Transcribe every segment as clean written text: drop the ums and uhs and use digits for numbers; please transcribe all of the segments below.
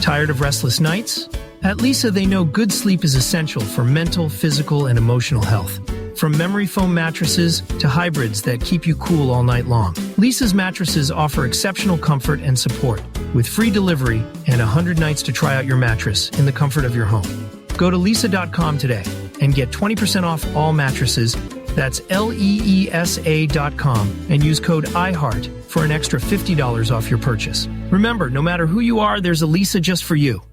Tired of restless nights? At Leesa, they know good sleep is essential for mental, physical, and emotional health. From memory foam mattresses to hybrids that keep you cool all night long, Leesa's mattresses offer exceptional comfort and support, with free delivery and 100 nights to try out your mattress in the comfort of your home. Go to Leesa.com today and get 20% off all mattresses. That's LEESA.com and use code IHEART for an extra $50 off your purchase. Remember, no matter who you are, there's a Leesa just for you.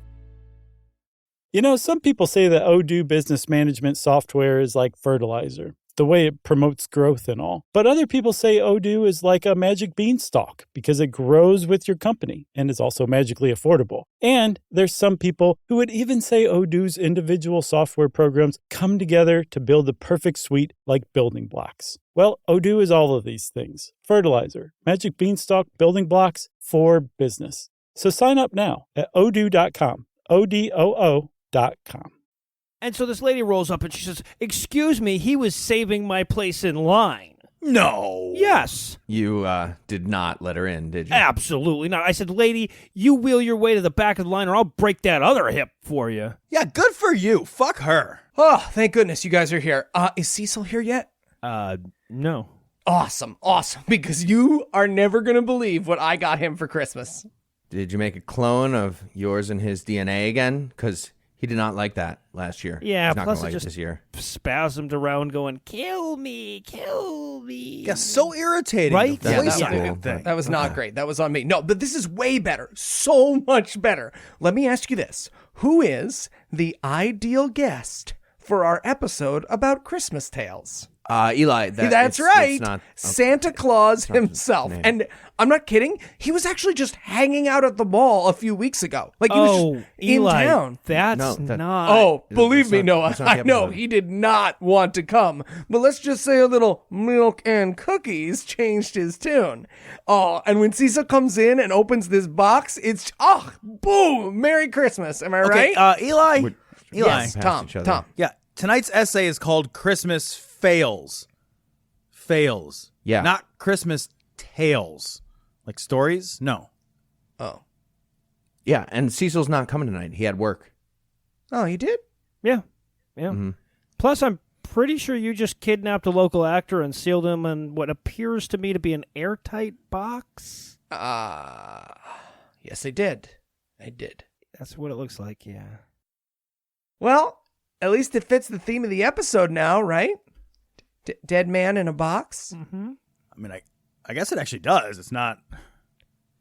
You know, some people say that Odoo business management software is like fertilizer, the way it promotes growth and all. But other people say Odoo is like a magic beanstalk because it grows with your company and is also magically affordable. And there's some people who would even say Odoo's individual software programs come together to build the perfect suite like building blocks. Well, Odoo is all of these things. Fertilizer, magic beanstalk, building blocks for business. So sign up now at odoo.com. ODOO.com. And so this lady rolls up and she says, "Excuse me, he was saving my place in line." No. Yes. You did not let her in, did you? Absolutely not. I said, "Lady, you wheel your way to the back of the line or I'll break that other hip for you." Yeah, good for you. Fuck her. Oh, thank goodness you guys are here. Is Cecil here yet? No. Awesome. Because you are never going to believe what I got him for Christmas. Did you make a clone of yours and his DNA again? Because he did not like that last year. Yeah, He's not plus gonna it like just this year. spasmed around going, "Kill me, kill me." Yeah, so irritating. Right? The Yeah, voice that was acting thing. That was not great. That was on me. No, but this is way better. So much better. Let me ask you this. Who is the ideal guest for our episode about Christmas tales? Eli. That's right. It's not, Santa Claus not the himself. name. And I'm not kidding. He was actually just hanging out at the mall a few weeks ago. Like he was just Eli, in town. That's not. Oh, believe me, not- Noah, that's not the I know episode. he did not want to come. But let's just say a little milk and cookies changed his tune. Oh, and when Cecil comes in and opens this box, it's, boom, Merry Christmas. Am I right? Eli. Yes, past Tom. each other. Tom. Yeah, tonight's essay is called Christmas Fails. Fails. Yeah. Not Christmas Tales. Like stories? No. Oh. Yeah, and Cecil's not coming tonight. He had work. Oh, he did? Yeah. Mm-hmm. Plus, I'm pretty sure you just kidnapped a local actor and sealed him in what appears to me to be an airtight box. Yes, I did. That's what it looks like, yeah. Well, at least it fits the theme of the episode now, right? Dead man in a box? Mm-hmm. I mean, I guess it actually does. It's not.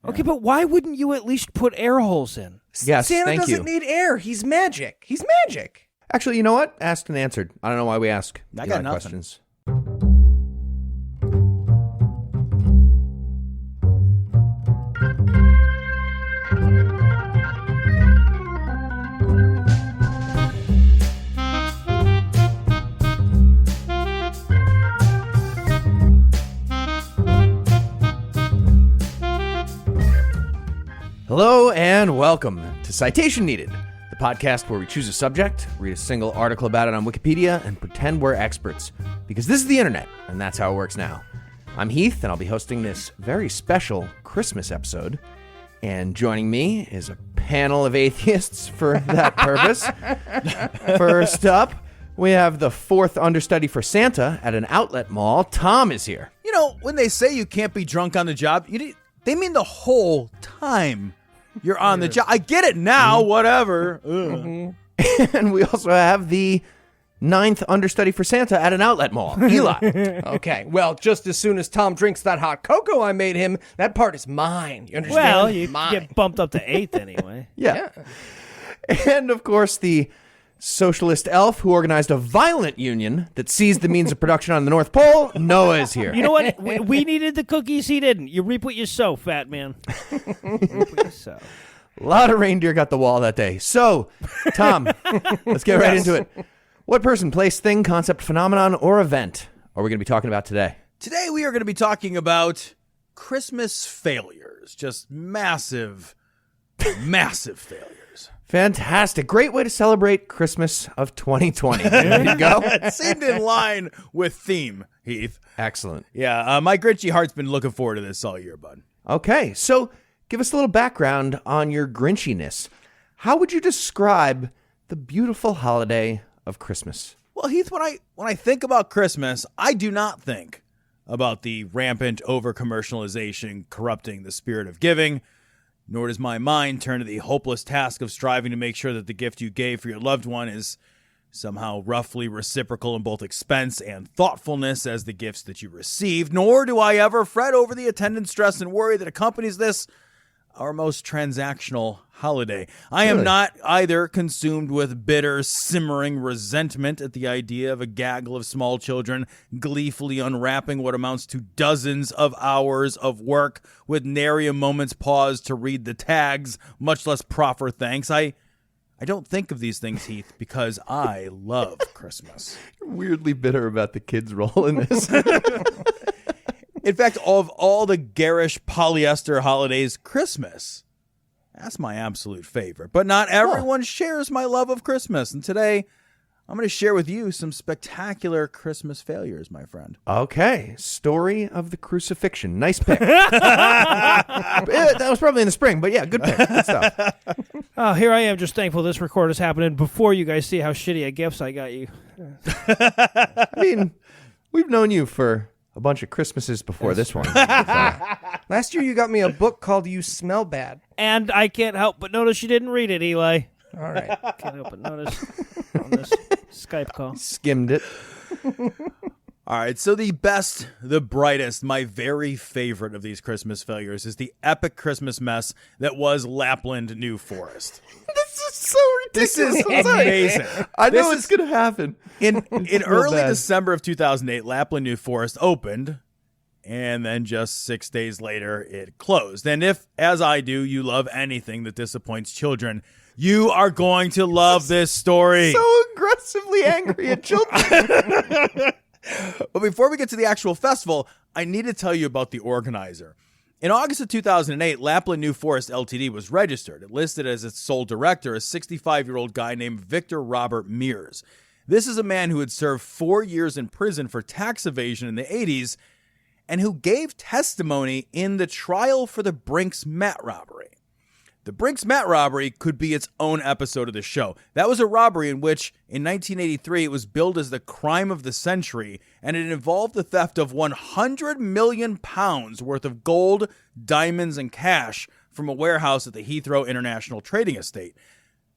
Okay, but why wouldn't you at least put air holes in? Yes, Santa thank doesn't you. need air. He's magic. Actually, you know what? Asked and answered. I don't know why we ask I Eli got nothing. questions. Hello and welcome to Citation Needed, the podcast where we choose a subject, read a single article about it on Wikipedia, and pretend we're experts. Because this is the internet, and that's how it works now. I'm Heath, and I'll be hosting this very special Christmas episode. And joining me is a panel of atheists for that purpose. First up, we have the fourth understudy for Santa at an outlet mall. Tom is here. You know, when they say you can't be drunk on the job, they mean the whole time you're on the job. I get it now, whatever. And we also have the ninth understudy for Santa at an outlet mall, Eli. Okay, well, just as soon as Tom drinks that hot cocoa I made him, that part is mine. You understand? Well, you Mine. get bumped up to 8th anyway. Yeah. And of course, the socialist elf who organized a violent union that seized the means of production on the North Pole. Noah is here. You know what? We needed the cookies. He didn't. You reap what you sow, fat man. Reap what you sow. A lot of reindeer got the wall that day. So, Tom, let's get right into it. What person, place, thing, concept, phenomenon, or event are we going to be talking about today? Today we are going to be talking about Christmas failures. Just massive, massive failures. Fantastic. Great way to celebrate Christmas of 2020. There you go. It seemed in line with theme, Heath. Excellent. Yeah, my Grinchy heart's been looking forward to this all year, bud. Okay, so give us a little background on your Grinchiness. how would you describe the beautiful holiday of Christmas? Well, Heath, when I think about Christmas, I do not think about the rampant over-commercialization corrupting the spirit of giving, nor does my mind turn to the hopeless task of striving to make sure that the gift you gave for your loved one is somehow roughly reciprocal in both expense and thoughtfulness as the gifts that you received, nor do I ever fret over the attendant stress and worry that accompanies this, our most transactional holiday. I am not either consumed with bitter, simmering resentment at the idea of a gaggle of small children gleefully unwrapping what amounts to dozens of hours of work with nary a moment's pause to read the tags, much less proffer thanks. I don't think of these things, Heath, because I love Christmas. You're weirdly bitter about the kids' role in this. In fact, of all the garish polyester holidays, Christmas, that's my absolute favorite. But not everyone shares my love of Christmas. And today, I'm going to share with you some spectacular Christmas failures, my friend. Okay. Story of the Crucifixion. Nice pick. That was probably in the spring, but yeah, good pick. Good stuff. Oh, here I am just thankful this record is happening before you guys see how shitty a gifts I got you. I mean, we've known you for a bunch of Christmases before this one. Last year you got me a book called You Smell Bad. And I can't help but notice you didn't read it, Eli. All right. Can't help but notice on this Skype call. Skimmed it. All right, so the best, the brightest, my very favorite of these Christmas failures is the epic Christmas mess that was Lapland New Forest. This is so ridiculous. This is amazing. I know it's going to happen. In early bad. December of 2008, Lapland New Forest opened, and then just 6 days later, it closed. And if, as I do, you love anything that disappoints children, you are going to love this story. So aggressively angry at children. But before we get to the actual festival, I need to tell you about the organizer. In August of 2008, Lapland New Forest Ltd. was registered. It listed as its sole director a 65-year-old guy named Victor Robert Mears. This is a man who had served 4 years in prison for tax evasion in the 80s and who gave testimony in the trial for the Brinks Mat robbery. The Brinks Mat robbery could be its own episode of the show. That was a robbery in which, in 1983, it was billed as the crime of the century, and it involved the theft of 100 million pounds worth of gold, diamonds, and cash from a warehouse at the Heathrow International Trading Estate.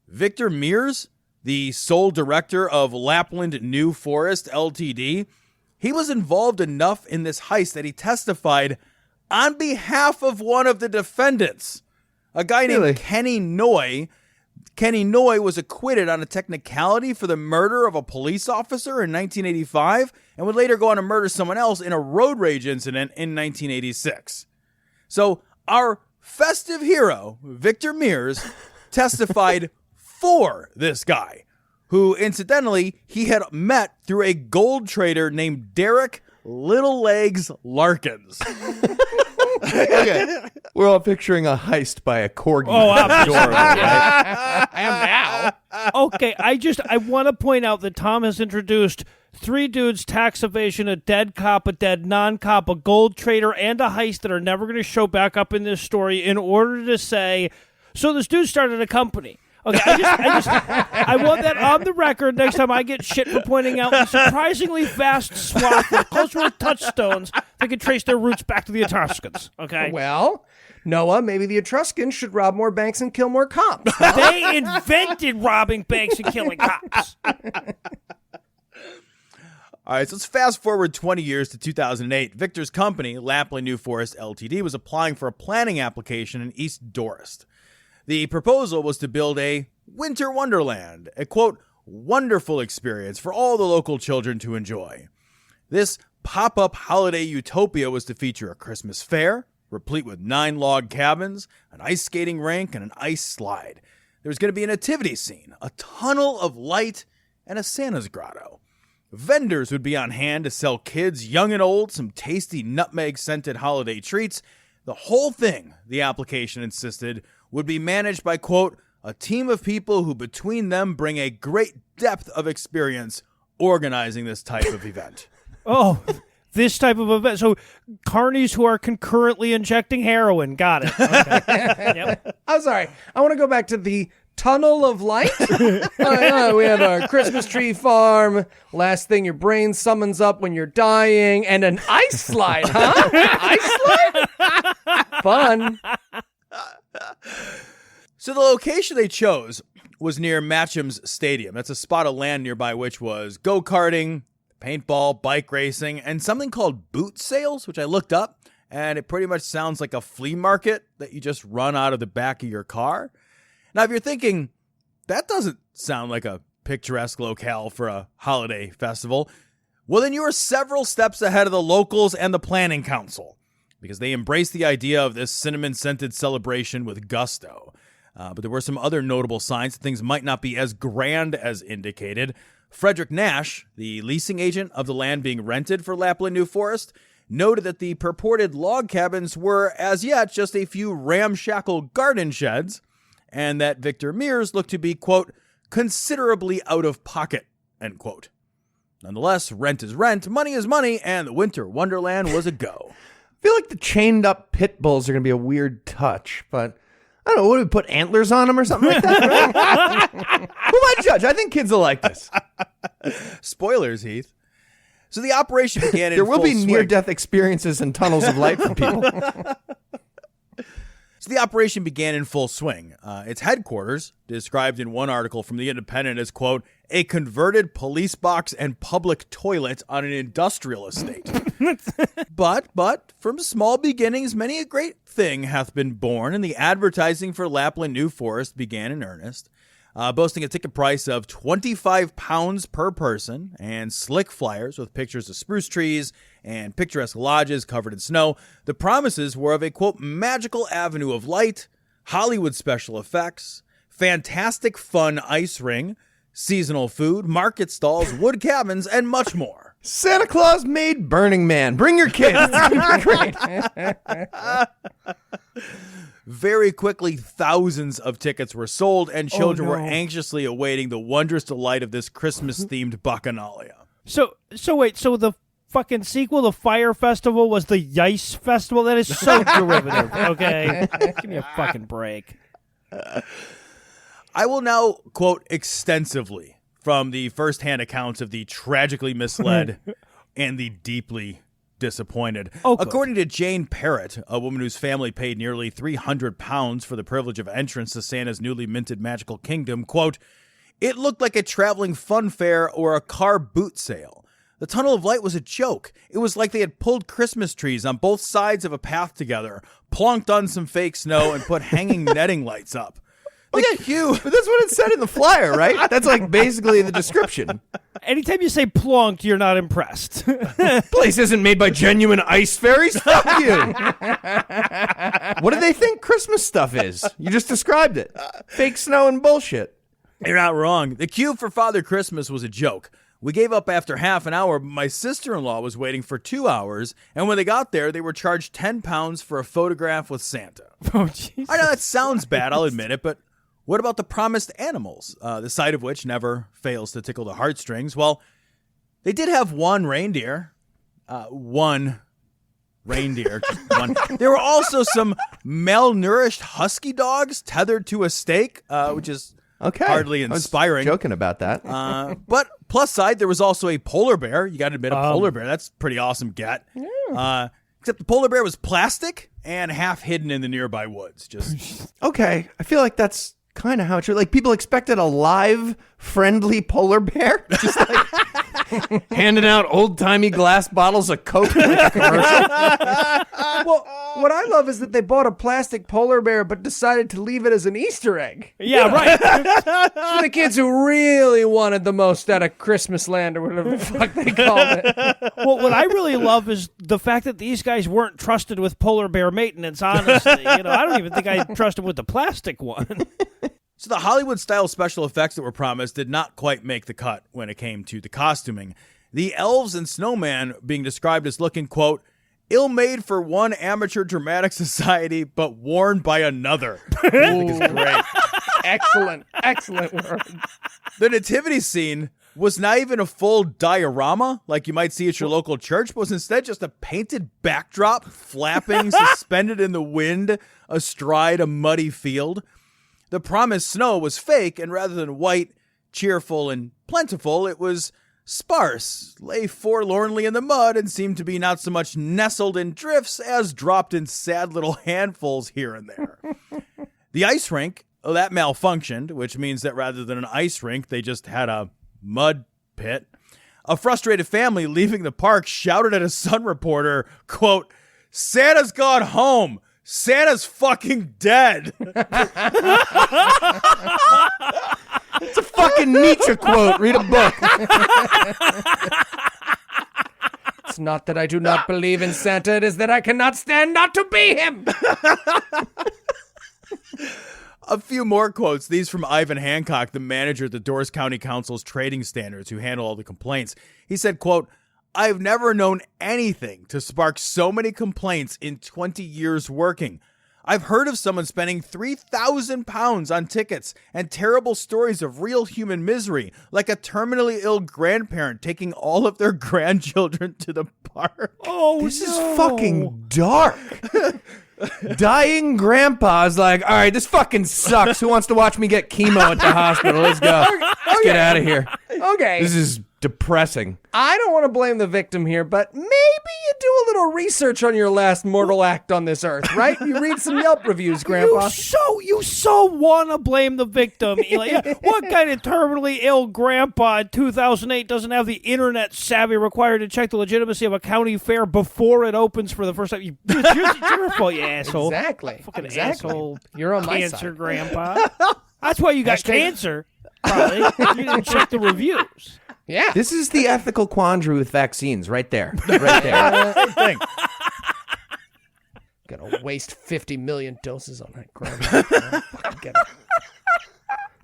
Victor Mears, the sole director of Lapland New Forest Ltd., he was involved enough in this heist that he testified on behalf of one of the defendants. A guy named Kenny Noy. Kenny Noy was acquitted on a technicality for the murder of a police officer in 1985 and would later go on to murder someone else in a road rage incident in 1986. So our festive hero, Victor Mears, testified for this guy, who incidentally he had met through a gold trader named Derek Little Legs Larkins. Okay. We're all picturing a heist by a corgi. Oh, obviously. I am now. Okay, I want to point out that Tom has introduced 3 dudes, tax evasion, a dead cop, a dead non-cop, a gold trader, and a heist that are never going to show back up in this story in order to say, so this dude started a company. Okay, I want that on the record next time I get shit for pointing out the surprisingly vast swath of cultural touchstones that can trace their roots back to the Etruscans. Okay, Well, Noah, maybe the Etruscans should rob more banks and kill more cops. they invented robbing banks and killing cops. All right, so let's fast forward 20 years to 2008. Victor's company, Lapland New Forest Ltd., was applying for a planning application in East Dorset. The proposal was to build a winter wonderland, a, quote, wonderful experience for all the local children to enjoy. This pop-up holiday utopia was to feature a Christmas fair, replete with 9 log cabins, an ice skating rink, and an ice slide. There was going to be a nativity scene, a tunnel of light, and a Santa's grotto. Vendors would be on hand to sell kids, young and old, some tasty nutmeg-scented holiday treats. The whole thing, the application insisted, would be managed by, quote, a team of people who between them bring a great depth of experience organizing this type of event. Oh, this type of event. So carnies who are concurrently injecting heroin. Got it. Okay. Yep. I'm sorry. I want to go back to the tunnel of light? We have a Christmas tree farm. Last thing your brain summons up when you're dying. And an ice slide, huh? Ice slide? Fun. So the location they chose was near Matcham's Stadium. That's a spot of land nearby which was go-karting, paintball, bike racing, and something called boot sales, which I looked up, and it pretty much sounds like a flea market that you just run out of the back of your car. Now, if you're thinking, that doesn't sound like a picturesque locale for a holiday festival, well, then you are several steps ahead of the locals and the planning council, because they embraced the idea of this cinnamon-scented celebration with gusto. But there were some other notable signs that things might not be as grand as indicated. Frederick Nash, the leasing agent of the land being rented for Lapland New Forest, noted that the purported log cabins were, as yet, just a few ramshackle garden sheds, and that Victor Mears looked to be, quote, considerably out of pocket, end quote. Nonetheless, rent is rent, money is money, and the winter wonderland was a go. I feel like the chained up pit bulls are going to be a weird touch, but I don't know. What do we put, antlers on them or something like that? Who might judge? I think kids will like this. Spoilers, Heath. So the operation began in There will full be swing. near-death experiences and tunnels of light for people. So the operation began in full swing. Its headquarters, described in one article from The Independent as, quote, a converted police box and public toilet on an industrial estate. But from small beginnings, many a great thing hath been born, and the advertising for Lapland New Forest began in earnest. Boasting a ticket price of £25 per person and slick flyers with pictures of spruce trees and picturesque lodges covered in snow. The promises were of a, quote, magical avenue of light, Hollywood special effects, fantastic fun ice ring, seasonal food, market stalls, wood cabins, and much more. Santa Claus made Burning Man. Bring your kids. It's going to be great. Very quickly, thousands of tickets were sold, and children were anxiously awaiting the wondrous delight of this Christmas-themed bacchanalia. So wait, so the fucking sequel, the Fire Festival, was the Yice Festival? That is so derivative, okay? Give me a fucking break. I will now quote extensively from the first-hand accounts of the tragically misled and the deeply disappointed. Oh, good. According to Jane Parrott, a woman whose family paid nearly £300 for the privilege of entrance to Santa's newly minted magical kingdom, quote, it looked like a traveling fun fair or a car boot sale. The tunnel of light was a joke. It was like they had pulled Christmas trees on both sides of a path together, plonked on some fake snow, and put hanging netting lights up. The queue. But that's what it said in the flyer, right? That's like basically the description. Anytime you say plonked, you're not impressed. Place isn't made by genuine ice fairies. Fuck you. What do they think Christmas stuff is? You just described it. Fake snow and bullshit. You're not wrong. The queue for Father Christmas was a joke. We gave up after half an hour, but my sister-in-law was waiting for 2 hours, and when they got there, they were charged £10 for a photograph with Santa. Oh, Jesus. I know that sounds bad, I'll admit it, but what about the promised animals, the sight of which never fails to tickle the heartstrings? Well, they did have one reindeer. One reindeer. Just one. There were also some malnourished husky dogs tethered to a stake, which is Okay. hardly I was inspiring. joking about that. But plus side, there was also a polar bear. You got to admit, a polar bear. That's a pretty awesome get. Except the polar bear was plastic and half hidden in the nearby woods. Just Okay. I feel like that's kind of how it should. Like, people expected a live, friendly polar bear. Just like handing out old-timey glass bottles of Coke in a commercial. Well, what I love is that they bought a plastic polar bear but decided to leave it as an Easter egg. Yeah, right. For the kids who really wanted the most out of Christmas land or whatever the fuck they called it. Well, what I really love is the fact that these guys weren't trusted with polar bear maintenance, honestly. I don't even think I trust them with the plastic one. So the Hollywood-style special effects that were promised did not quite make the cut when it came to the costuming. The elves and snowman being described as looking, quote, ill-made for one amateur dramatic society, but worn by another. I think is great. Excellent word. The nativity scene was not even a full diorama like you might see at your local church, but was instead just a painted backdrop flapping suspended in the wind astride a muddy field. the promised snow was fake, and rather than white, cheerful, and plentiful, it was sparse, lay forlornly in the mud, and seemed to be not so much nestled in drifts as dropped in sad little handfuls here and there. The ice rink, that malfunctioned, which means that rather than an ice rink, they just had a mud pit. A frustrated family leaving the park shouted at a Sun reporter, quote, "Santa's gone home. Santa's fucking dead." It's a fucking Nietzsche quote. Read a book. It's not that I do not believe in Santa. It is that I cannot stand not to be him. A few more quotes, these from Ivan Hancock, the manager at the Doris County Council's Trading Standards, who handle all the complaints. He said, quote, "I've never known anything to spark so many complaints in 20 years working. I've heard of someone spending 3,000 pounds on tickets and terrible stories of real human misery, like a terminally ill grandparent taking all of their grandchildren to the park." This is fucking dark. Dying grandpa's like, all right, this fucking sucks. Who wants to watch me get chemo at the hospital? Let's go. Let's get out of here. Okay. This is depressing. I don't want to blame the victim here, but maybe you do a little research on your last mortal act on this earth, right? You read some Yelp reviews, Grandpa. You so want to blame the victim. Eli. What kind of terminally ill grandpa in 2008 doesn't have the internet savvy required to check the legitimacy of a county fair before it opens for the first time? It's your fault, you asshole. Exactly. Fucking Exactly. asshole. You're on my Cancer side. grandpa. That's why you got cancer. Probably. You didn't check the reviews. Yeah. This is the ethical quandary with vaccines right there. Right there. Same thing. Gonna waste 50 million doses on that grandma. Get it.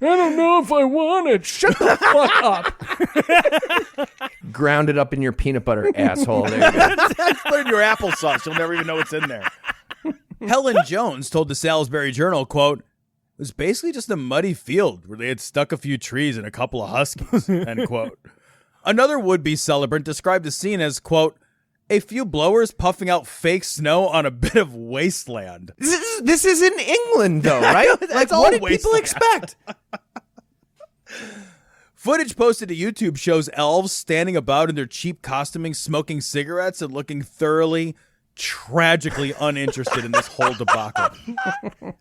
I don't know if I want it. Shut the fuck up. Ground it up in your peanut butter, asshole. There you go. Put it in your applesauce. You'll never even know what's in there. Helen Jones told the Salisbury Journal, quote, "It was basically just a muddy field where they had stuck a few trees and a couple of huskies," end quote. Another would-be celebrant described the scene as, quote, "a few blowers puffing out fake snow on a bit of wasteland." This is in England, though, right? Like, all what did people wasteland. expect? Footage posted to YouTube shows elves standing about in their cheap costuming, smoking cigarettes, and looking thoroughly, tragically uninterested in this whole debacle.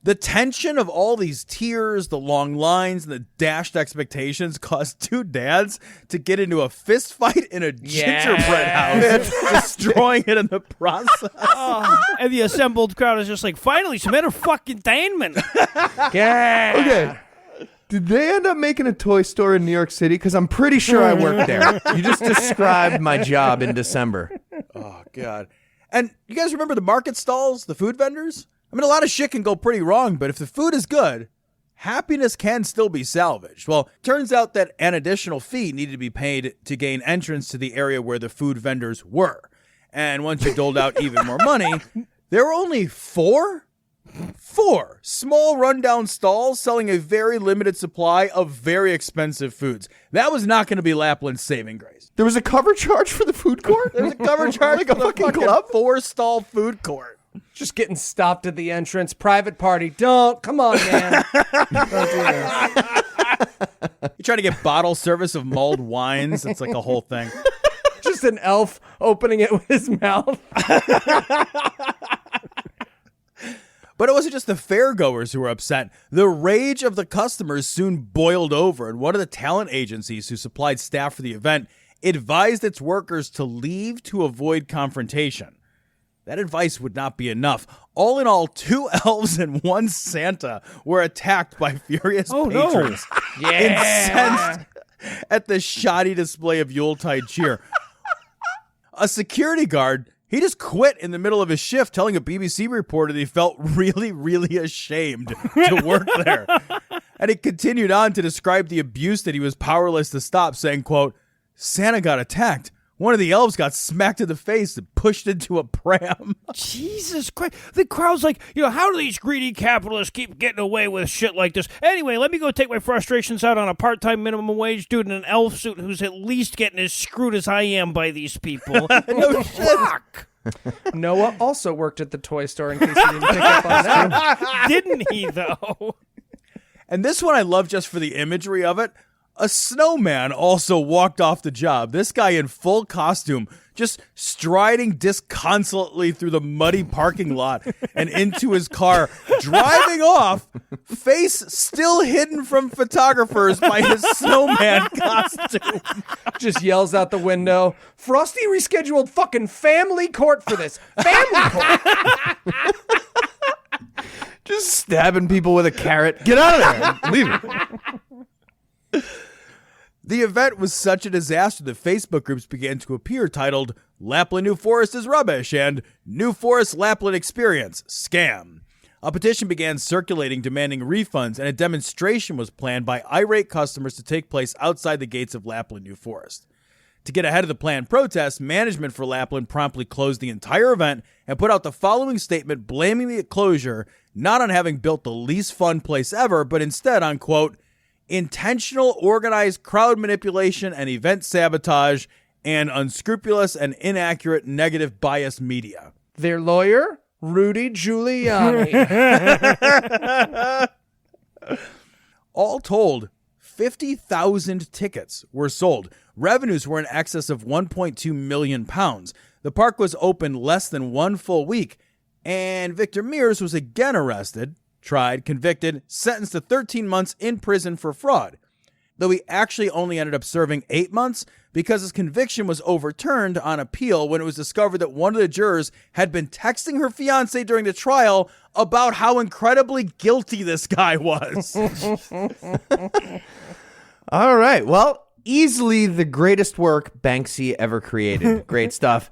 The tension of all these tears, the long lines, and the dashed expectations caused two dads to get into a fist fight in a gingerbread house, destroying it in the process. And the assembled crowd is just like, finally, some entertainment. Yeah. Okay. Did they end up making a toy store in New York City? Because I'm pretty sure I worked there. You just described my job in December. Oh, God. And you guys remember the market stalls, the food vendors? I mean, a lot of shit can go pretty wrong, but if the food is good, happiness can still be salvaged. Well, turns out that an additional fee needed to be paid to gain entrance to the area where the food vendors were. And once you doled out even more money, there were only four small rundown stalls selling a very limited supply of very expensive foods. That was not going to be Lapland's saving grace. There was a cover charge for the food court? There's a cover charge Like for a the fucking fucking club? 4-stall food court. Just getting stopped at the entrance. Private party. Don't. Come on, man. Don't do this. You trying to get bottle service of mulled wines? It's like a whole thing. Just an elf opening it with his mouth. But it wasn't just the fairgoers who were upset. The rage of the customers soon boiled over, and one of the talent agencies who supplied staff for the event advised its workers to leave to avoid confrontation. That advice would not be enough. All in all, 2 elves and 1 Santa were attacked by furious patrons. Incensed at the shoddy display of Yuletide cheer. A security guard, he just quit in the middle of his shift, telling a BBC reporter that he felt really, really ashamed to work there. And he continued on to describe the abuse that he was powerless to stop, saying, quote, "Santa got attacked. One of the elves got smacked in the face and pushed into a pram." Jesus Christ. The crowd's like, how do these greedy capitalists keep getting away with shit like this? Anyway, let me go take my frustrations out on a part-time minimum wage dude in an elf suit who's at least getting as screwed as I am by these people. No Fuck. Noah also worked at the toy store in case you didn't pick up on that. Didn't he, though? And this one I love just for the imagery of it. A snowman also walked off the job. This guy in full costume, just striding disconsolately through the muddy parking lot and into his car, driving off, face still hidden from photographers by his snowman costume. Just yells out the window, Frosty rescheduled fucking family court for this. Family court. Just stabbing people with a carrot. Get out of there. Leave it. The event was such a disaster that Facebook groups began to appear titled Lapland New Forest is Rubbish and New Forest Lapland Experience Scam. A petition began circulating demanding refunds, and a demonstration was planned by irate customers to take place outside the gates of Lapland New Forest. To get ahead of the planned protest, management for Lapland promptly closed the entire event and put out the following statement blaming the closure not on having built the least fun place ever, but instead on, quote, intentional organized crowd manipulation and event sabotage and unscrupulous and inaccurate negative bias media. Their lawyer, Rudy Giuliani. All told, 50,000 tickets were sold. Revenues were in excess of £1.2 million. The park was open less than 1 full week, and Victor Mears was again arrested, tried, convicted, sentenced to 13 months in prison for fraud. Though he actually only ended up serving 8 months because his conviction was overturned on appeal when it was discovered that one of the jurors had been texting her fiancé during the trial about how incredibly guilty this guy was. All right. Well, easily the greatest work Banksy ever created. Great stuff.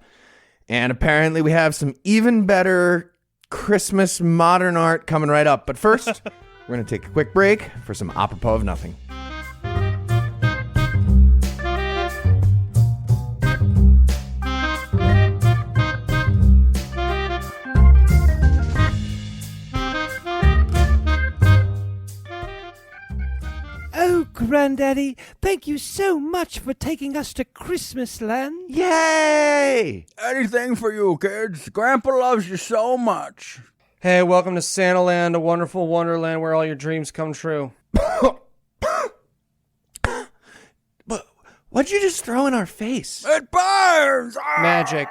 And apparently we have some even better Christmas modern art coming right up. But first, we're going to take a quick break for some apropos of nothing. Oh, Granddaddy, thank you so much for taking us to Christmas land. Yay! Anything for you, kids. Grandpa loves you so much. Hey, welcome to Santa Land, a wonderful wonderland where all your dreams come true. But what'd you just throw in our face? It burns! Magic.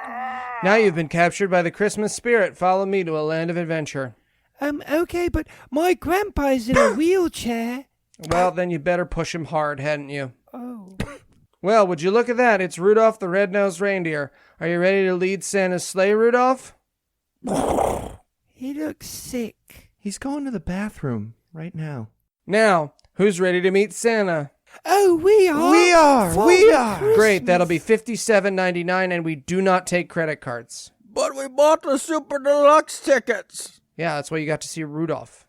Now you've been captured by the Christmas spirit. Follow me to a land of adventure. Okay, but my grandpa's in a wheelchair. Well, then you better push him hard, hadn't you? Oh. Well, would you look at that? It's Rudolph the Red-Nosed Reindeer. Are you ready to lead Santa's sleigh, Rudolph? He looks sick. He's going to the bathroom right now. Now, who's ready to meet Santa? Oh, we are. We are. Great, that'll be $57.99, and we do not take credit cards. But we bought the Super Deluxe tickets. Yeah, that's why you got to see Rudolph.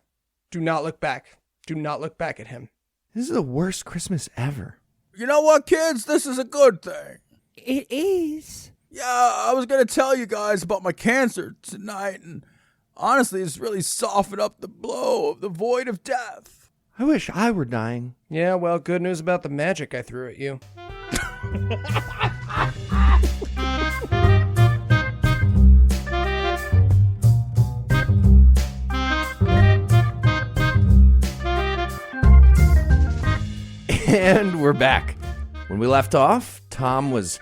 Do not look back. Do not look back at him. This is the worst Christmas ever. You know what, kids? This is a good thing. It is. Yeah, I was going to tell you guys about my cancer tonight, and honestly, it's really softened up the blow of the void of death. I wish I were dying. Yeah, well, good news about the magic I threw at you. And we're back. When we left off, Tom was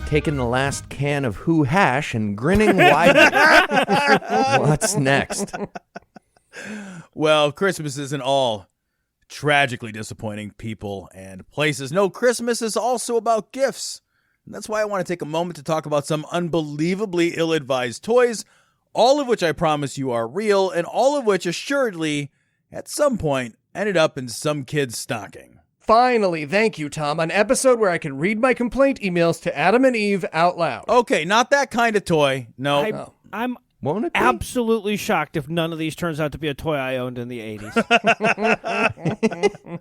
taking the last can of Who Hash and grinning widely. What's next? Well, Christmas isn't all tragically disappointing people and places. No, Christmas is also about gifts. And that's why I want to take a moment to talk about some unbelievably ill-advised toys, all of which I promise you are real, and all of which assuredly, at some point, ended up in some kid's stocking. Finally, thank you, Tom. An episode where I can read my complaint emails to Adam and Eve out loud. Okay, not that kind of toy. No. I'm Won't it be? absolutely shocked if none of these turns out to be a toy I owned in the 80s.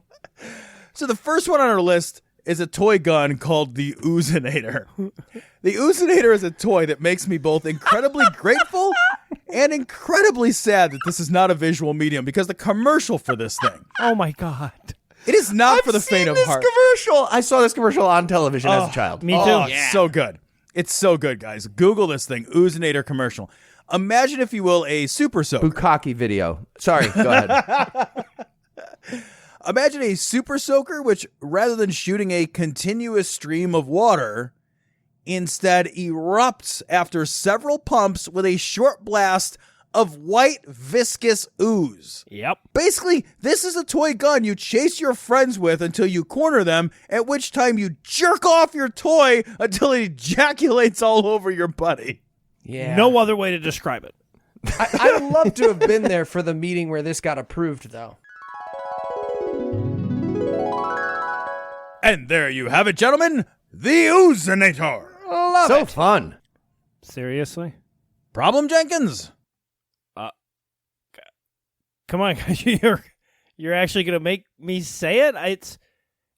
So the first one on our list is a toy gun called the Oozinator. The Oozinator is a toy that makes me both incredibly grateful and incredibly sad that this is not a visual medium, because the commercial for this thing, Oh, my God. it is not for the faint of this heart. commercial. I saw this commercial on television as a child. Me too. Oh, it's so good. It's so good, guys. Google this thing, Oozinator commercial. Imagine, if you will, a super soaker. Bukkake video. Sorry, go ahead. Imagine a super soaker, which rather than shooting a continuous stream of water, instead erupts after several pumps with a short blast of white viscous ooze. Yep. Basically, this is a toy gun you chase your friends with until you corner them, at which time you jerk off your toy until it ejaculates all over your buddy. Yeah. No other way to describe it. I'd love to have been there for the meeting where this got approved, though. And there you have it, gentlemen. The Oozinator. Love So it. fun. Seriously? Problem, Jenkins? Come on, guys. You're actually going to make me say it?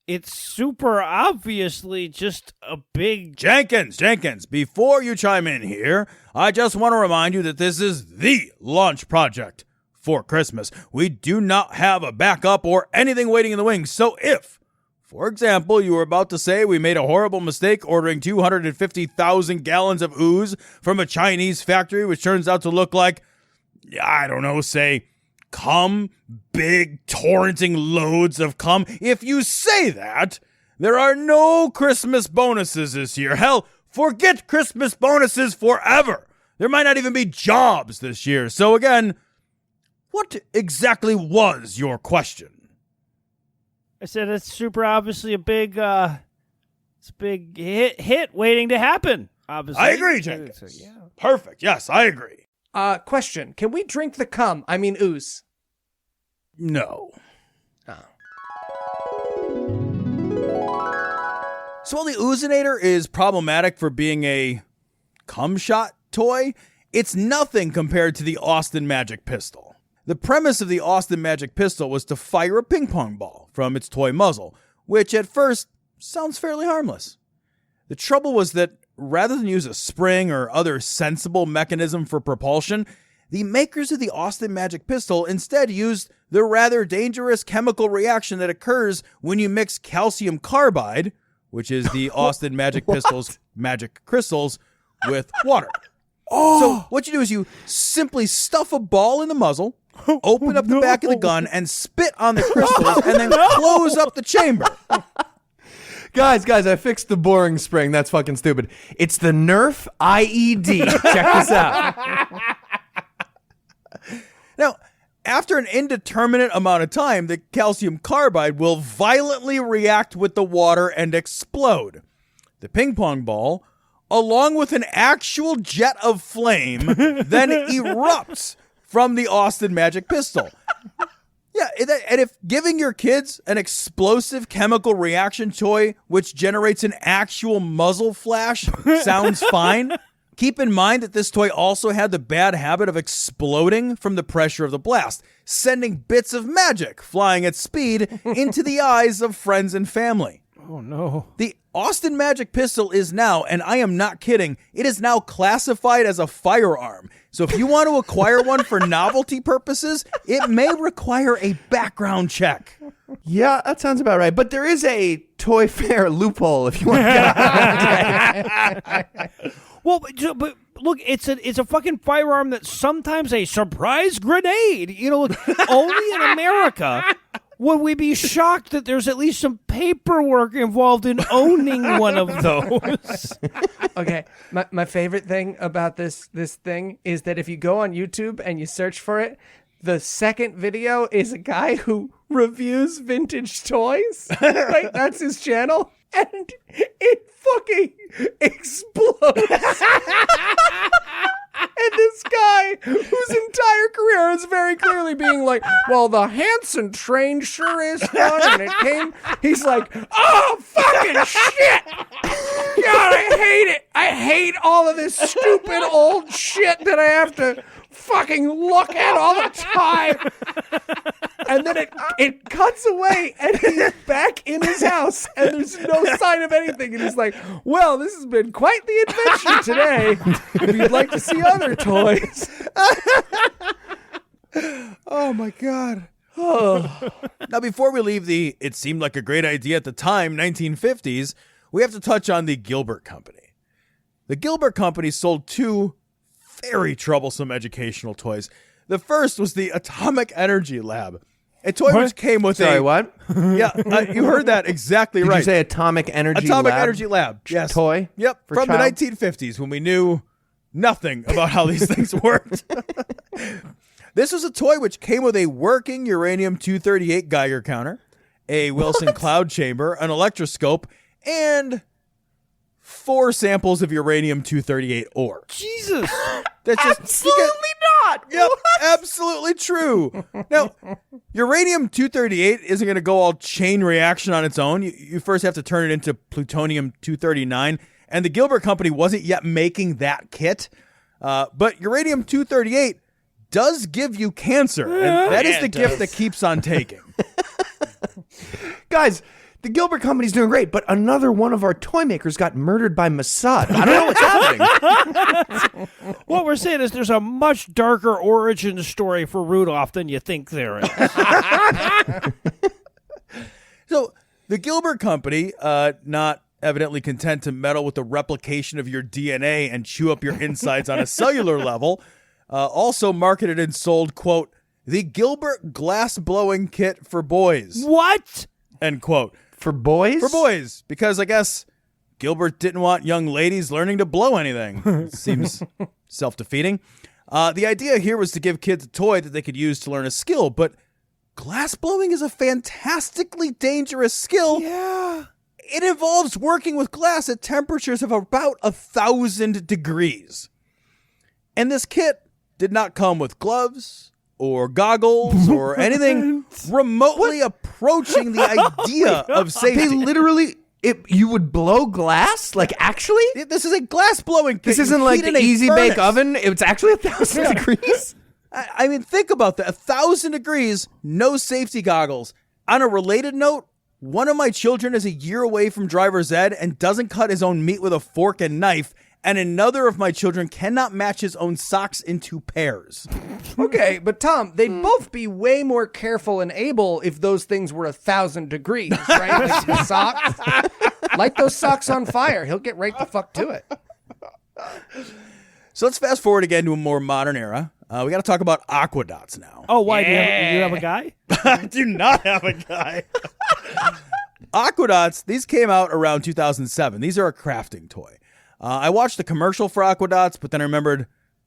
It's super obviously just a big... Jenkins, before you chime in here, I just want to remind you that this is the launch project for Christmas. We do not have a backup or anything waiting in the wings. So if, for example, you were about to say we made a horrible mistake ordering 250,000 gallons of ooze from a Chinese factory, which turns out to look like, I don't know, say... cum, big torrenting loads of cum. If you say that, there are no Christmas bonuses this year. Hell, forget Christmas bonuses forever. There might not even be jobs this year. So again, what exactly was your question? I said it's super obviously a big, it's a big hit waiting to happen, obviously. I agree, Jenkins. So, yeah. Perfect. Yes, I agree. Question. Can we drink the cum? I mean ooze. No. So while the Oozinator is problematic for being a cum shot toy, it's nothing compared to the Austin Magic Pistol. The premise of the Austin Magic Pistol was to fire a ping pong ball from its toy muzzle, which at first sounds fairly harmless. The trouble was that rather than use a spring or other sensible mechanism for propulsion, the makers of the Austin Magic Pistol instead used the rather dangerous chemical reaction that occurs when you mix calcium carbide, which is the Austin Magic Pistol's magic crystals, with water. So what you do is you simply stuff a ball in the muzzle, open up the back of the gun, and spit on the crystals, and then close up the chamber. Guys, I fixed the boring spring. That's fucking stupid. It's the Nerf IED. Check this out. Now, after an indeterminate amount of time, the calcium carbide will violently react with the water and explode. The ping pong ball, along with an actual jet of flame, then erupts from the Austin Magic Pistol. Yeah, and if giving your kids an explosive chemical reaction toy which generates an actual muzzle flash sounds fine, keep in mind that this toy also had the bad habit of exploding from the pressure of the blast, sending bits of magic flying at speed into the eyes of friends and family. Oh, no. The Austin Magic Pistol is now, and I am not kidding, it is now classified as a firearm. So if you want to acquire one for novelty purposes, it may require a background check. Yeah, that sounds about right. But there is a Toy Fair loophole if you want to get it. Well, but look, it's a fucking firearm that's sometimes a surprise grenade. You know, look, only in America would we be shocked that there's at least some paperwork involved in owning one of those. Okay, my favorite thing about this thing is that if you go on YouTube and you search for it, the second video is a guy who reviews vintage toys. Right, that's his channel, and it fucking explodes. And this guy, whose entire career is very clearly being like, well, the Hanson train sure is fun, and it came, he's like, oh, fucking shit! God, I hate it! I hate all of this stupid old shit that I have to fucking look at all the time! And then it cuts away, and he's back in his house, and there's no sign of anything. And he's like, well, this has been quite the adventure today. If you'd like to see other toys. Oh, my God. Now, before we leave the it seemed like a great idea at the time, 1950s, we have to touch on the Gilbert Company. The Gilbert Company sold two very troublesome educational toys. The first was the Atomic Energy Lab. A toy which came with Sorry, what? Yeah, you heard that exactly Did right. you say Atomic Energy Atomic Lab? Energy Lab. Yes. Toy? Yep. for From child? the 1950s when we knew nothing about how these things worked. This was a toy which came with a working uranium-238 Geiger counter, a Wilson cloud chamber, an electroscope, and 4 samples of uranium-238 ore. Jesus. That's just Absolutely not. Yep, absolutely true. Now, uranium-238 isn't going to go all chain reaction on its own. You first have to turn it into plutonium-239, and the Gilbert Company wasn't yet making that kit. But uranium-238 does give you cancer, and that is the gift that keeps on taking. Guys, the Gilbert Company's doing great, but another one of our toy makers got murdered by Mossad. I don't know what's happening. What we're saying is there's a much darker origin story for Rudolph than you think there is. So the Gilbert Company, not evidently content to meddle with the replication of your DNA and chew up your insides on a cellular level, also marketed and sold, quote, the Gilbert glass-blowing kit for boys, What? end quote. For boys? For boys, because I guess Gilbert didn't want young ladies learning to blow anything. It seems self-defeating. The idea here was to give kids a toy that they could use to learn a skill, but glass blowing is a fantastically dangerous skill. Yeah. It involves working with glass at temperatures of about 1,000 degrees. And this kit did not come with gloves or goggles or anything remotely approaching the idea of safety. They literally, you would blow glass? Like, actually? This is a glass blowing kit. This You isn't like heat in the a Easy Bake furnace. Oven. It's actually 1,000 degrees. I mean, think about that. 1,000 degrees, no safety goggles. On a related note, one of my children is a year away from driver's ed and doesn't cut his own meat with a fork and knife. And another of my children cannot match his own socks into pairs. Okay, but Tom, they'd both be way more careful and able if those things were 1,000 degrees, right? Like the socks. Light those socks on fire. He'll get right the fuck to it. So let's fast forward again to a more modern era. We got to talk about Aquadots now. Oh, why? Do you have a guy? I do not have a guy. Aquadots, these came out around 2007. These are a crafting toy. I watched the commercial for Aquadots, but then I remembered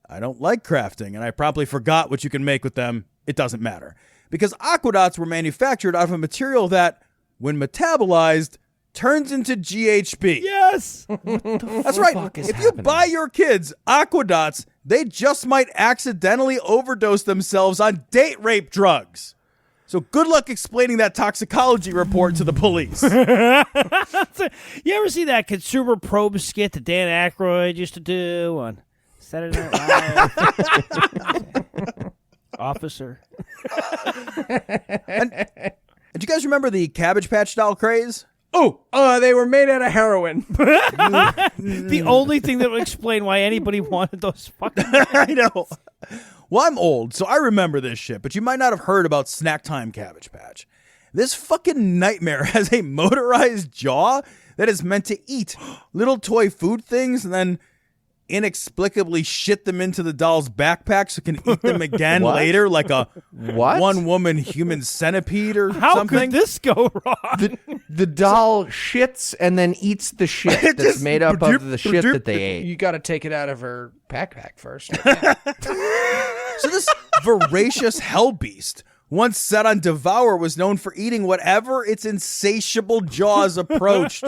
I don't like crafting, and I promptly forgot what you can make with them. It doesn't matter. Because Aquadots were manufactured out of a material that, when metabolized, turns into GHB. Yes. That's right. If you buy your kids Aquadots, they just might accidentally overdose themselves on date rape drugs. So good luck explaining that toxicology report to the police. You ever see that Consumer Probe skit that Dan Aykroyd used to do on Saturday Night Live? Officer. And do you guys remember the Cabbage Patch Doll craze? Oh, they were made out of heroin. The only thing that would explain why anybody wanted those fucking... I know. Well, I'm old, so I remember this shit, but you might not have heard about Snack Time Cabbage Patch. This fucking nightmare has a motorized jaw that is meant to eat little toy food things and then inexplicably shit them into the doll's backpack so it can eat them again later like a one-woman human centipede or How something. could this go wrong? The doll shits and then eats the shit that's just made up of the shit that they ate. You got to take it out of her backpack first. So this voracious hell beast, once set on devour, was known for eating whatever its insatiable jaws approached.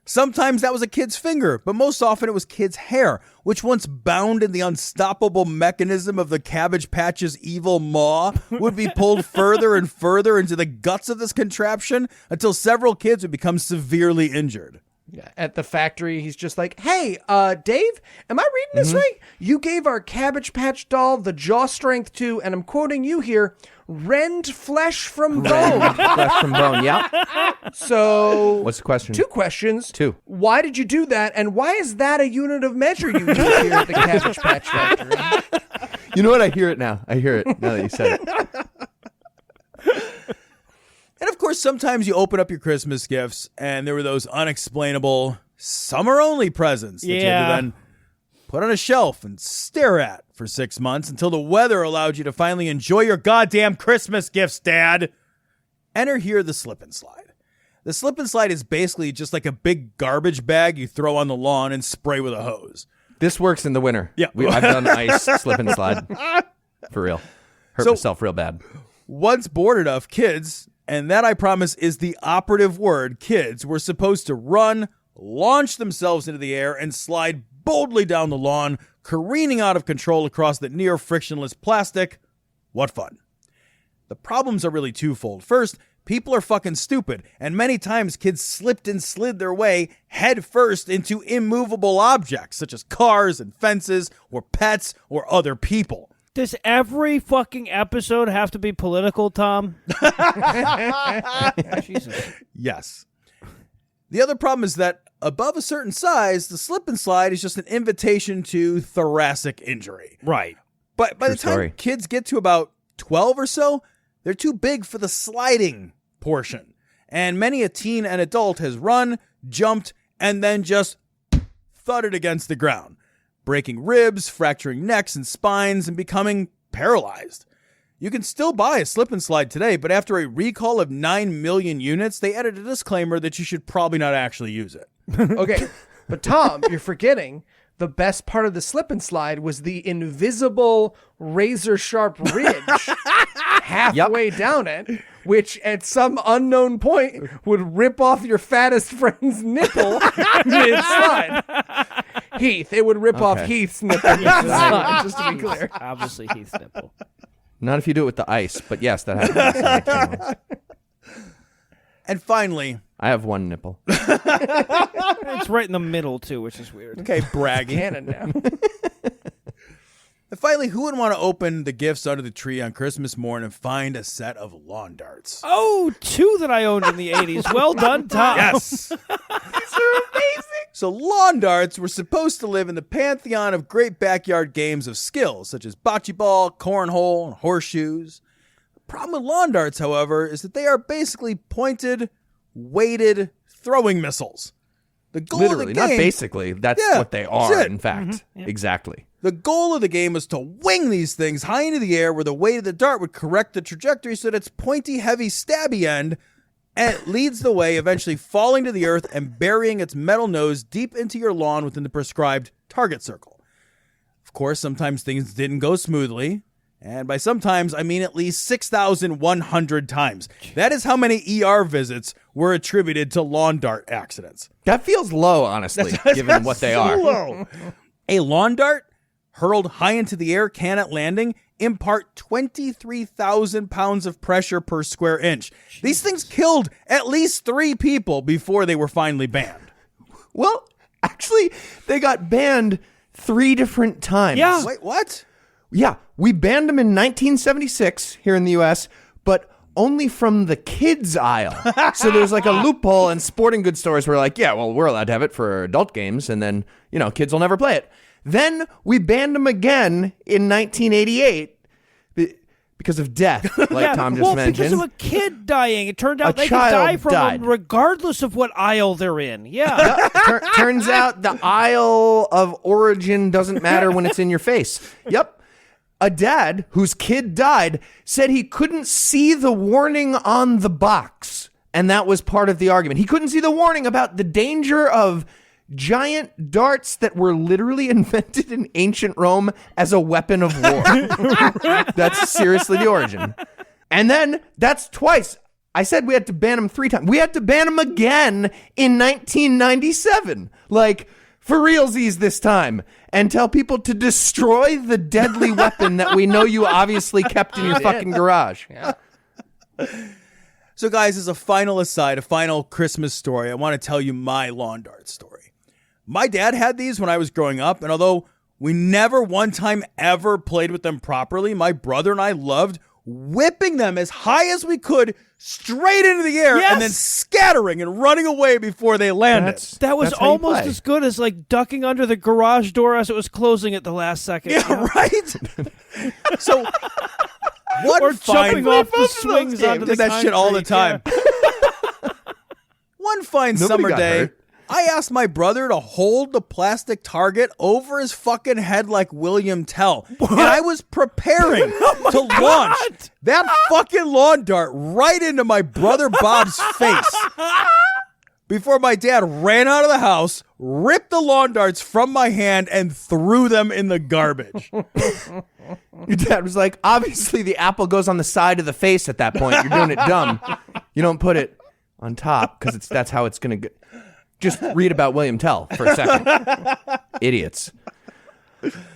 Sometimes that was a kid's finger, but most often it was kids' hair, which once bound in the unstoppable mechanism of the Cabbage Patch's evil maw would be pulled further and further into the guts of this contraption until several kids would become severely injured. At the factory, he's just like, hey, Dave, am I reading this right? You gave our Cabbage Patch doll the jaw strength to, and I'm quoting you here, rend flesh from bone. Flesh from bone, yeah. So, What's the question? 2 questions. 2. Why did you do that, and why is that a unit of measure you use here at the Cabbage Patch factory? You know what? I hear it now. I hear it now that you said it. And of course, sometimes you open up your Christmas gifts and there were those unexplainable summer-only presents that you had to Yeah. then put on a shelf and stare at for 6 months until the weather allowed you to finally enjoy your goddamn Christmas gifts, Dad. Enter here the slip and slide. The slip and slide is basically just like a big garbage bag you throw on the lawn and spray with a hose. This works in the winter. Yeah. I've done ice slip and slide. For real. Hurt myself real bad. Once bored enough, kids, and that I promise is the operative word, kids, were supposed to run, launch themselves into the air, and slide boldly down the lawn, careening out of control across the near frictionless plastic. What fun. The problems are really twofold. First, people are fucking stupid, and many times kids slipped and slid their way head first into immovable objects, such as cars and fences, or pets, or other people. Does every fucking episode have to be political, Tom? Jesus. Yes. The other problem is that above a certain size, the slip and slide is just an invitation to thoracic injury. Right. But by True the time story. kids get to about 12 or so, they're too big for the sliding portion. And many a teen and adult has run, jumped, and then just thudded against the ground, breaking ribs, fracturing necks and spines, and becoming paralyzed. You can still buy a slip and slide today, but after a recall of 9 million units, they added a disclaimer that you should probably not actually use it. Okay, but Tom, you're forgetting the best part of the slip and slide was the invisible razor sharp ridge halfway down it, which at some unknown point would rip off your fattest friend's nipple mid-slide. Heath, it would rip off Heath's nipple mid-slide, just to be clear. Obviously, Heath's nipple. Not if you do it with the ice, but yes, that happens. And finally, I have one nipple. It's right in the middle, too, which is weird. okay, bragging. Canon now. And finally, who would want to open the gifts under the tree on Christmas morning and find a set of lawn darts? Oh, 2 that I owned in the 80s. Well done, Tom. Yes! These are amazing! So lawn darts were supposed to live in the pantheon of great backyard games of skill, such as bocce ball, cornhole, and horseshoes. The problem with lawn darts, however, is that they are basically pointed, weighted throwing missiles. The goal Literally, of the game, not basically. That's Yeah, what they that's are, it. in fact. Exactly. The goal of the game was to wing these things high into the air where the weight of the dart would correct the trajectory so that its pointy, heavy, stabby end leads the way, eventually falling to the earth and burying its metal nose deep into your lawn within the prescribed target circle. Of course, sometimes things didn't go smoothly, and by sometimes, I mean at least 6,100 times. That is how many ER visits were attributed to lawn dart accidents. That feels low, honestly, given what they are. Low. A lawn dart hurled high into the air can at landing impart 23,000 pounds of pressure per square inch. Jeez. These things killed at least 3 people before they were finally banned. Well, actually, they got banned 3 different times. Yeah. Wait, what? Yeah, we banned them in 1976 here in the U.S., but only from the kids aisle. So there's like a loophole, and sporting goods stores were like, yeah, well, we're allowed to have it for adult games, and then, kids will never play it. Then we banned them again in 1988 because of death, like Tom just mentioned. Because of a kid dying. It turned out A they could child die from died. them regardless of what aisle they're in. Yeah. Turns out the aisle of origin doesn't matter when it's in your face. Yep. A dad whose kid died said he couldn't see the warning on the box, and that was part of the argument. He couldn't see the warning about the danger of giant darts that were literally invented in ancient Rome as a weapon of war. That's seriously the origin. And then that's twice. I said we had to ban them 3 times. We had to ban them again in 1997. Like, for realsies this time. And tell people to destroy the deadly weapon that we know you obviously kept in your fucking garage. Yeah. So, guys, as a final aside, a final Christmas story, I want to tell you my lawn dart story. My dad had these when I was growing up, and although we never one time ever played with them properly, my brother and I loved whipping them as high as we could straight into the air and then scattering and running away before they landed. That was That's how you almost play. as good as like ducking under the garage door as it was closing at the last second. Yeah, right? So, one Or fine... jumping off the swings onto the did that shit all the concrete, time. One fine Nobody summer got day, hurt. I asked my brother to hold the plastic target over his fucking head like William Tell. What? And I was preparing to launch that fucking lawn dart right into my brother Bob's face before my dad ran out of the house, ripped the lawn darts from my hand, and threw them in the garbage. Your dad was like, obviously the apple goes on the side of the face at that point. You're doing it dumb. You don't put it on top because that's how it's going to go. Just read about William Tell for a second. Idiots.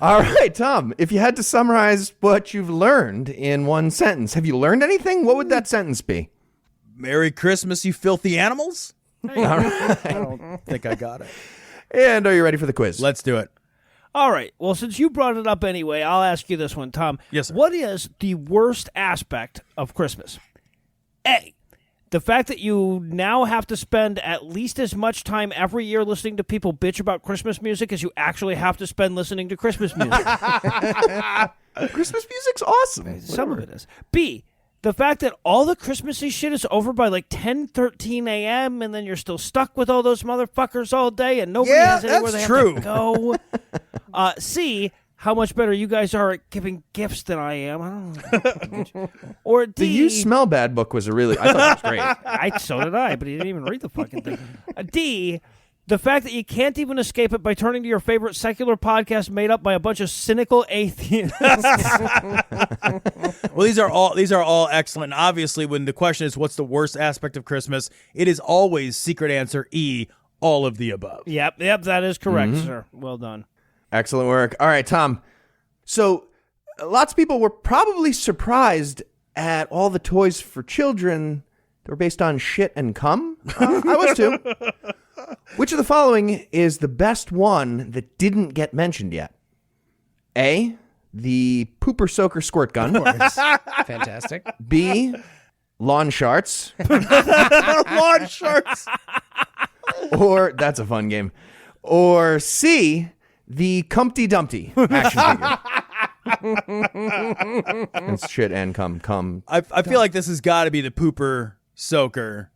All right, Tom, if you had to summarize what you've learned in one sentence, have you learned anything? What would that sentence be? Merry Christmas, you filthy animals. All right. I don't think I got it. And are you ready for the quiz? Let's do it. All right. Well, since you brought it up anyway, I'll ask you this one, Tom. Yes, sir. What is the worst aspect of Christmas? A, the fact that you now have to spend at least as much time every year listening to people bitch about Christmas music as you actually have to spend listening to Christmas music. Christmas music's awesome. Some of it is. B, the fact that all the Christmassy shit is over by like 10:13 a.m. and then you're still stuck with all those motherfuckers all day and nobody has anywhere they that's have true. to go. C, how much better you guys are at giving gifts than I am. I don't know. Or D, The You Smell Bad book was I thought it was great. So did I, but he didn't even read the fucking thing. D, the fact that you can't even escape it by turning to your favorite secular podcast made up by a bunch of cynical atheists. Well, these are all excellent. And obviously, when the question is what's the worst aspect of Christmas, it is always secret answer E, all of the above. Yep, that is correct, sir. Well done. Excellent work. All right, Tom. So lots of people were probably surprised at all the toys for children that were based on shit and cum. I was too. Which of the following is the best one that didn't get mentioned yet? A, the Pooper Soaker Squirt Gun. Fantastic. B, lawn sharts. Lawn shorts. Or, that's a fun game. Or C, the Cumpty Dumpty action figure. It's shit and cum. I feel like this has got to be the Pooper Soaker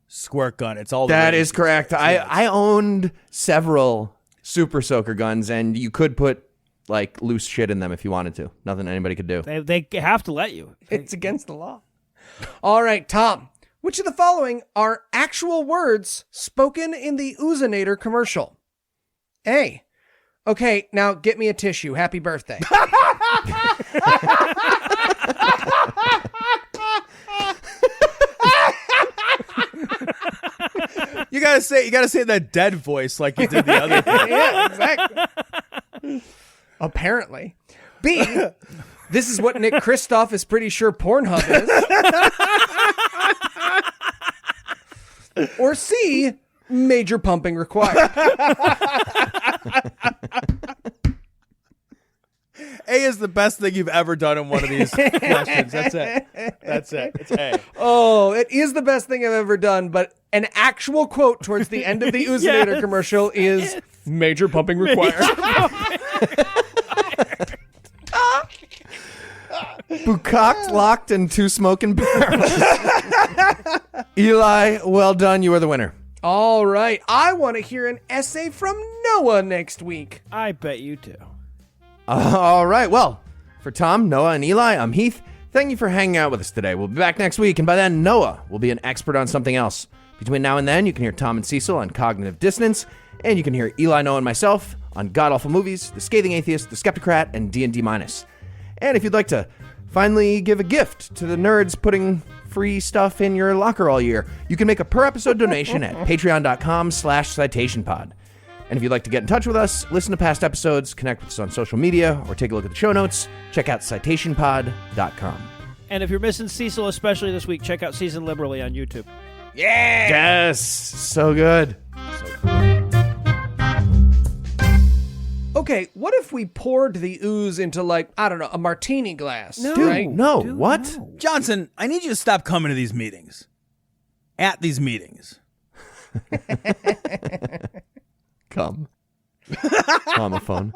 Squirt Gun. It's all That the is correct. I owned several Super Soaker guns, and you could put like loose shit in them if you wanted to. Nothing anybody could do. They have to let you. It's against the law. All right, Tom. Which of the following are actual words spoken in the Oozinator commercial? A, okay, now get me a tissue. Happy birthday. You gotta say it in that dead voice like you did the other thing. Yeah, exactly. Apparently. B, this is what Nick Kristoff is pretty sure Pornhub is. Or C, major pumping required. A is the best thing you've ever done in one of these questions. That's it. It's A. Oh, it is the best thing I've ever done, but an actual quote towards the end of the Oozinator commercial is major pumping required. Bukkaked, locked, and two smoking barrels. Eli, well done. You are the winner. All right. I want to hear an essay from Noah next week. I bet you do. All right. Well, for Tom, Noah, and Eli, I'm Heath. Thank you for hanging out with us today. We'll be back next week, and by then, Noah will be an expert on something else. Between now and then, you can hear Tom and Cecil on Cognitive Dissonance, and you can hear Eli, Noah, and myself on God Awful Movies, The Scathing Atheist, The Skeptocrat, and D&D Minus. And if you'd like to finally give a gift to the nerds putting free stuff in your locker all year, you can make a per-episode donation at patreon.com/citationpod. And if you'd like to get in touch with us, listen to past episodes, connect with us on social media, or take a look at the show notes, check out citationpod.com. And if you're missing Cecil, especially this week, check out Season Liberally on YouTube. Yes! So good. Okay, what if we poured the ooze into, like, I don't know, a martini glass? No. Dude, right? no. Dude, What? no. Johnson, I need you to stop coming to these meetings. At these meetings. Come. On the phone.